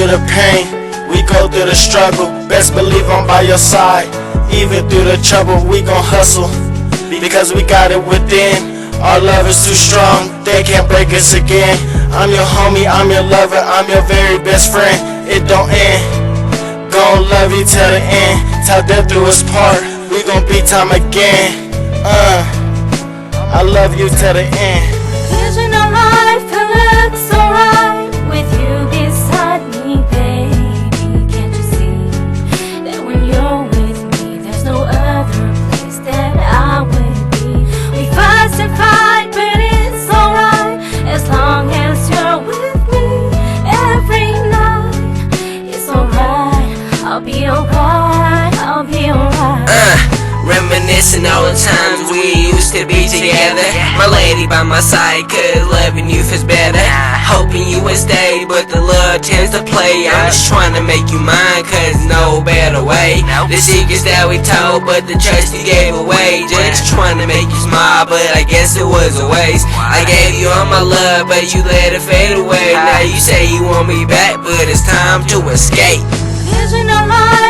through the pain, we go through the struggle. Best believe I'm by your side. Even through the trouble, we gon' hustle, because we got it within. Our love is too strong, they can't break us again. I'm your homie, I'm your lover, I'm your very best friend. It don't end, gon' love you till the end. Till death do us part, we gon' be time again. I love you till the end. Vision of life, it looks so right with you beside me, baby. Can't you see that when you're with me, there's no other place that I would be? We fuss and fight, but it's alright as long as you're with me every night. It's alright, I'll be alright, I'll be alright. Reminiscing all the times we used to be together. My lady by my side, cause loving you feels better. Hoping you would stay, but the love tends to play. I'm just trying to make you mine, cause no better way. The secrets that we told, but the trust you gave away. Just trying to make you smile, but I guess it was a waste. I gave you all my love, but you let it fade away. Now you say you want me back, but it's time to escape. Vision of life.